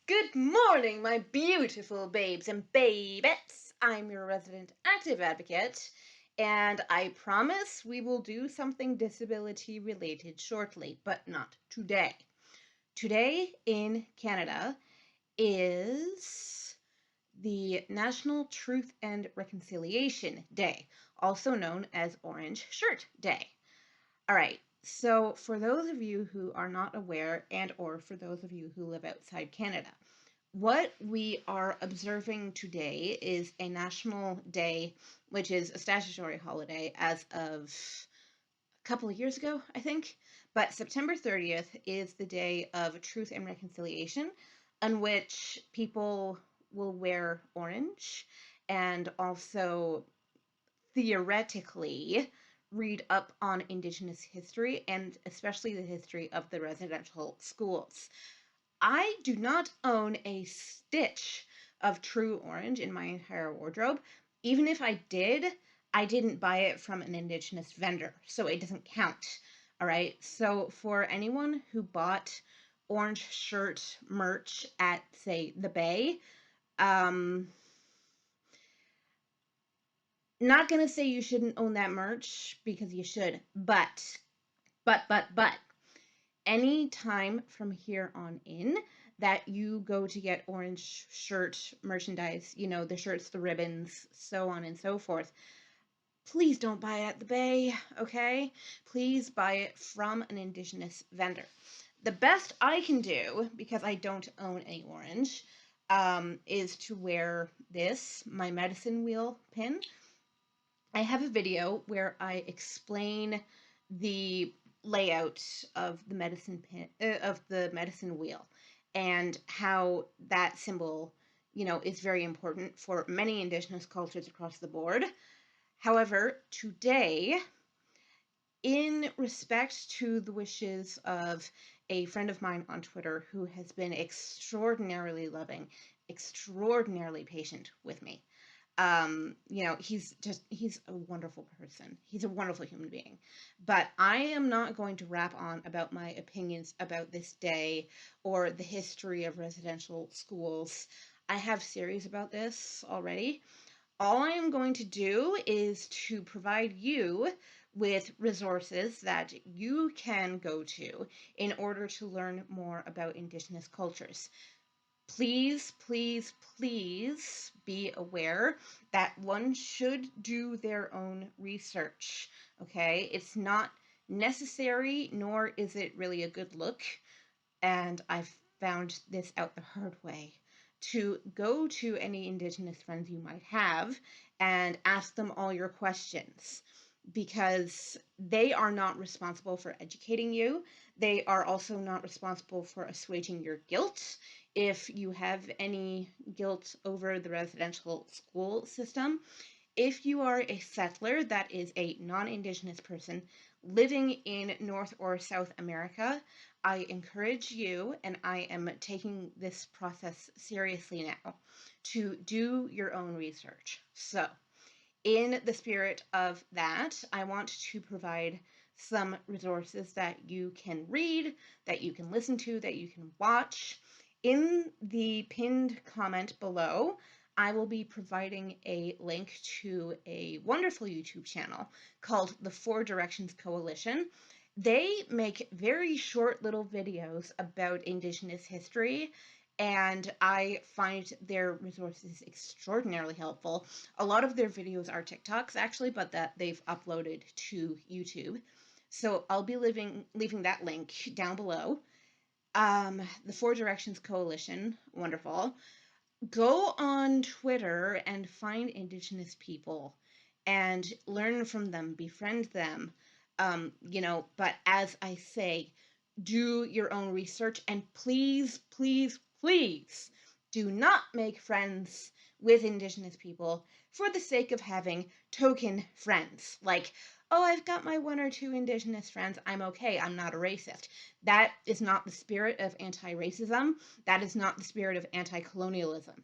Good morning, my beautiful babes and babettes. I'm your resident active advocate, and I promise we will do something disability related shortly, but not today. Today in Canada is the National Truth and Reconciliation Day, also known as Orange Shirt Day. All right. So for those of you who are not aware, and or for those of you who live outside Canada, what we are observing today is a national day, which is a statutory holiday as of a couple of years ago, I think. But September 30th is the day of Truth and Reconciliation, on which people will wear orange and also theoretically read up on Indigenous history and especially the history of the residential schools. I do not own a stitch of true orange in my entire wardrobe. Even if I did, I didn't buy it from an Indigenous vendor, so it doesn't count. All right. So for anyone who bought orange shirt merch at, say, the Bay, not gonna say you shouldn't own that merch because you should, but any time from here on in that you go to get orange shirt merchandise, the shirts, the ribbons, so on and so forth, please don't buy it at the Bay, okay? Please buy it from an Indigenous vendor. The best I can do, because I don't own any orange, is to wear this, my medicine wheel pin. I have a video where I explain the layout of the medicine pin, of the medicine wheel, and how that symbol, is very important for many Indigenous cultures across the board. However, today, in respect to the wishes of a friend of mine on Twitter who has been extraordinarily loving, extraordinarily patient with me, he's a wonderful person. He's a wonderful human being. But I am not going to rap on about my opinions about this day or the history of residential schools. I have series about this already. All I am going to do is to provide you with resources that you can go to in order to learn more about Indigenous cultures. Please, please, please be aware that one should do their own research, okay? It's not necessary, nor is it really a good look, and I've found this out the hard way, to go to any Indigenous friends you might have and ask them all your questions, because they are not responsible for educating you. They are also not responsible for assuaging your guilt if you have any guilt over the residential school system. If you are a settler that is a non-Indigenous person living in North or South America, I encourage you, and I am taking this process seriously now, to do your own research. So, in the spirit of that, I want to provide some resources that you can read, that you can listen to, that you can watch. In the pinned comment below, I will be providing a link to a wonderful YouTube channel called the Four Directions Coalition. They make very short little videos about Indigenous history, and I find their resources extraordinarily helpful. A lot of their videos are TikToks, actually, but that they've uploaded to YouTube. So I'll be leaving that link down below. The Four Directions Coalition, wonderful. Go on Twitter and find Indigenous people and learn from them, befriend them. But as I say, do your own research, and please, please, please do not make friends with Indigenous people for the sake of having token friends. Like, oh, I've got my one or two Indigenous friends, I'm okay, I'm not a racist. That is not the spirit of anti-racism. That is not the spirit of anti-colonialism.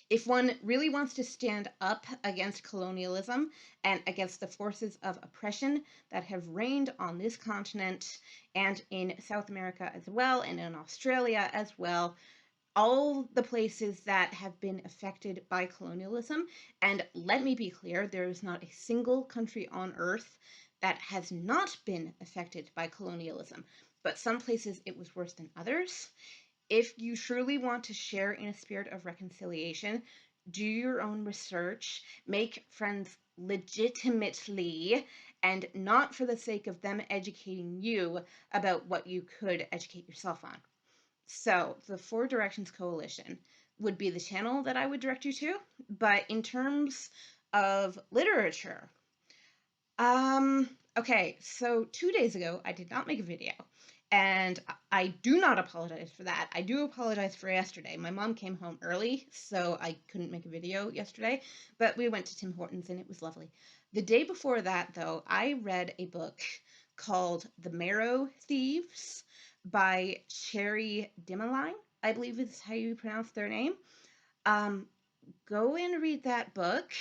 If one really wants to stand up against colonialism and against the forces of oppression that have reigned on this continent and in South America as well, and in Australia as well, all the places that have been affected by colonialism. And let me be clear, there is not a single country on earth that has not been affected by colonialism, but some places it was worse than others. If you truly want to share in a spirit of reconciliation, do your own research, make friends legitimately, and not for the sake of them educating you about what you could educate yourself on. So, the Four Directions Coalition would be the channel that I would direct you to. But in terms of literature, okay, so 2 days ago, I did not make a video. And I do not apologize for that. I do apologize for yesterday. My mom came home early, so I couldn't make a video yesterday. But we went to Tim Hortons and it was lovely. The day before that, though, I read a book called The Marrow Thieves by Cherry Dimmeline, I believe is how you pronounce their name. Go and read that book.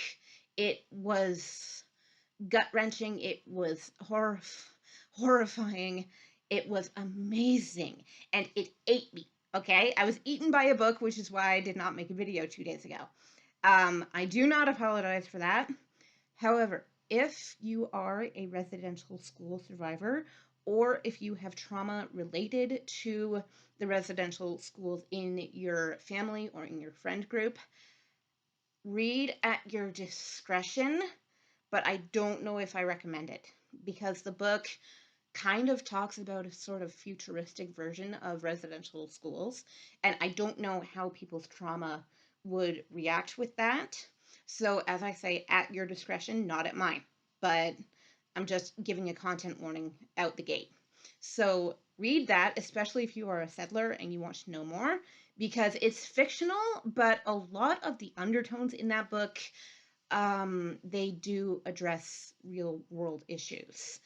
It was gut-wrenching. It was horrifying. It was amazing. And it ate me, okay? I was eaten by a book, which is why I did not make a video 2 days ago. I do not apologize for that. However, if you are a residential school survivor, or if you have trauma related to the residential schools in your family or in your friend group, read at your discretion, but I don't know if I recommend it because the book kind of talks about a sort of futuristic version of residential schools, and I don't know how people's trauma would react with that. So, as I say, at your discretion, not at mine, but I'm just giving a content warning out the gate. So, read that, especially if you are a settler and you want to know more, because it's fictional, but a lot of the undertones in that book, they do address real world issues.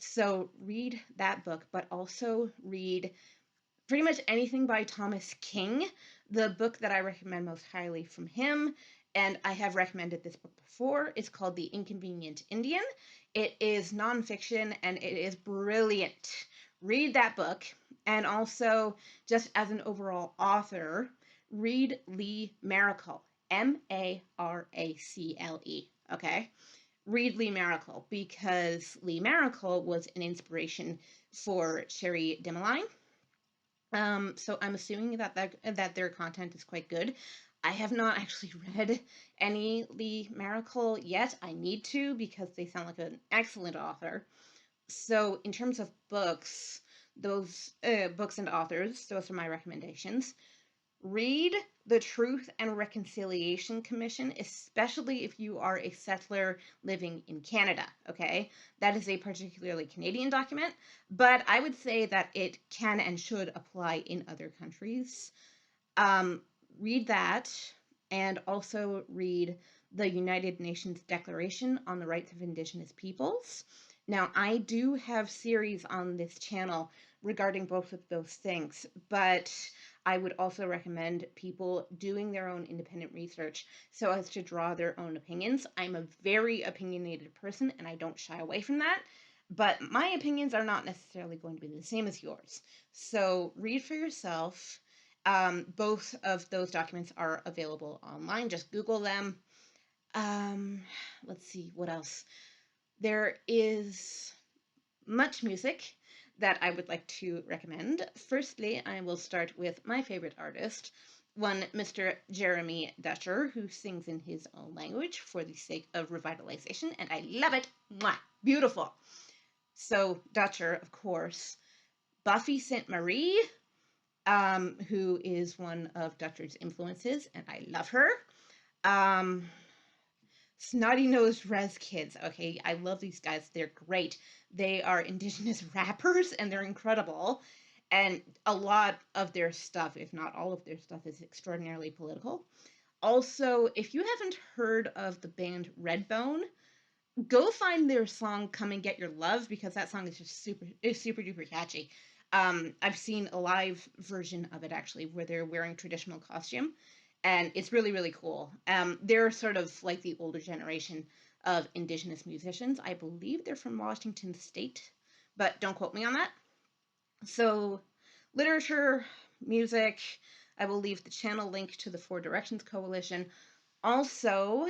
So read that book, but also read pretty much anything by Thomas King. The book that I recommend most highly from him, and I have recommended this book before, is called The Inconvenient Indian. It is nonfiction and it is brilliant. Read that book, and also, just as an overall author, read Lee Maracle, Maracle, okay? Read Lee Maracle, because Lee Maracle was an inspiration for Cherry Dimmeline. So I'm assuming that their content is quite good. I have not actually read any Lee Maracle yet. I need to, because they sound like an excellent author. So in terms of books, those books and authors, those are my recommendations. Read the Truth and Reconciliation Commission, especially if you are a settler living in Canada, okay? That is a particularly Canadian document, but I would say that it can and should apply in other countries. Read that, and also read the United Nations Declaration on the Rights of Indigenous Peoples. Now, I do have series on this channel regarding both of those things, but I would also recommend people doing their own independent research so as to draw their own opinions. I'm a very opinionated person and I don't shy away from that, but my opinions are not necessarily going to be the same as yours. So read for yourself. Both of those documents are available online. Just Google them. Let's see, what else? There is much music that I would like to recommend. Firstly, I will start with my favorite artist, one Mr. Jeremy Dutcher, who sings in his own language for the sake of revitalization, and I love it. Mwah! Beautiful. So, Dutcher, of course. Buffy St. Marie, who is one of Dutcher's influences, and I love her. Snotty Nosed Res Kids. Okay, I love these guys. They're great. They are Indigenous rappers and they're incredible. And a lot of their stuff, if not all of their stuff, is extraordinarily political. Also, if you haven't heard of the band Redbone, go find their song Come and Get Your Love, because that song is just super duper catchy. I've seen a live version of it actually, where they're wearing traditional costume, and it's really, really cool. They're sort of like the older generation of Indigenous musicians. I believe they're from Washington State, but don't quote me on that. So, literature, music, I will leave the channel link to the Four Directions Coalition. Also,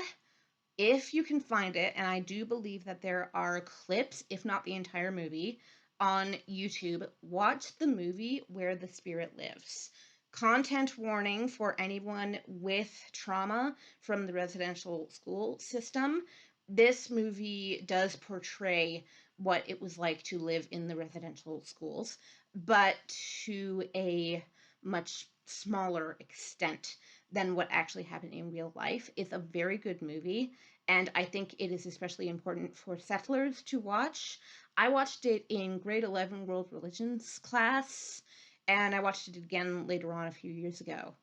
if you can find it, and I do believe that there are clips, if not the entire movie, on YouTube, watch the movie Where the Spirit Lives. Content warning for anyone with trauma from the residential school system. This movie does portray what it was like to live in the residential schools, but to a much smaller extent than what actually happened in real life. It's a very good movie, and I think it is especially important for settlers to watch. I watched it in grade 11 world religions class, and I watched it again later on a few years ago.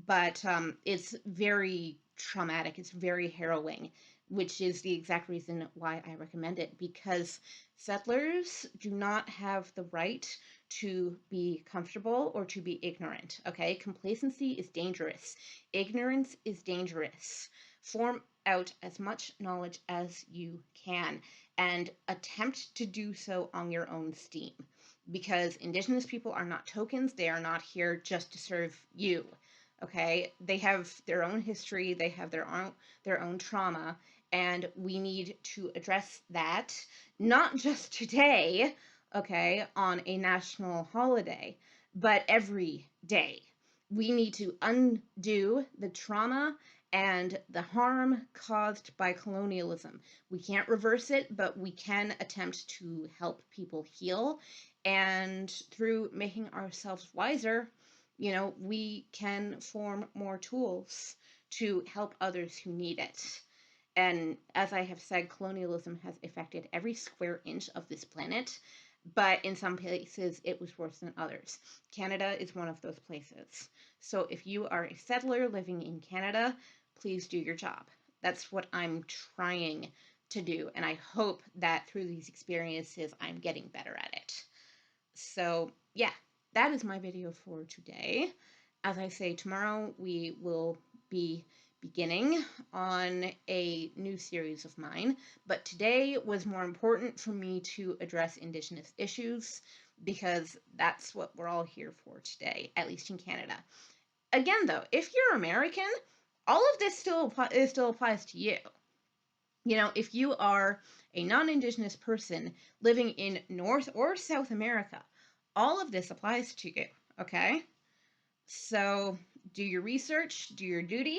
But it's very traumatic, it's very harrowing, which is the exact reason why I recommend it, because settlers do not have the right to be comfortable or to be ignorant, okay? Complacency is dangerous. Ignorance is dangerous. Form out as much knowledge as you can and attempt to do so on your own steam, because Indigenous people are not tokens. They are not here just to serve you, okay? They have their own history, they have their own trauma, and we need to address that, not just today, okay, on a national holiday, but every day. We need to undo the trauma and the harm caused by colonialism. We can't reverse it, but we can attempt to help people heal. And through making ourselves wiser, we can form more tools to help others who need it. And as I have said, colonialism has affected every square inch of this planet, but in some places it was worse than others. Canada is one of those places. So if you are a settler living in Canada, please do your job. That's what I'm trying to do, and I hope that through these experiences I'm getting better at it. So yeah, that is my video for today. As I say, tomorrow we will be beginning on a new series of mine, but today was more important for me to address Indigenous issues, because that's what we're all here for today, at least in Canada. Again, though, if you're American, all of this still applies to you. If you are a non-Indigenous person living in North or South America, all of this applies to you, okay? So do your research, do your duty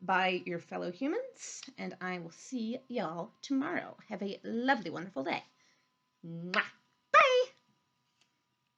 by your fellow humans, and I will see y'all tomorrow. Have a lovely, wonderful day. Mwah!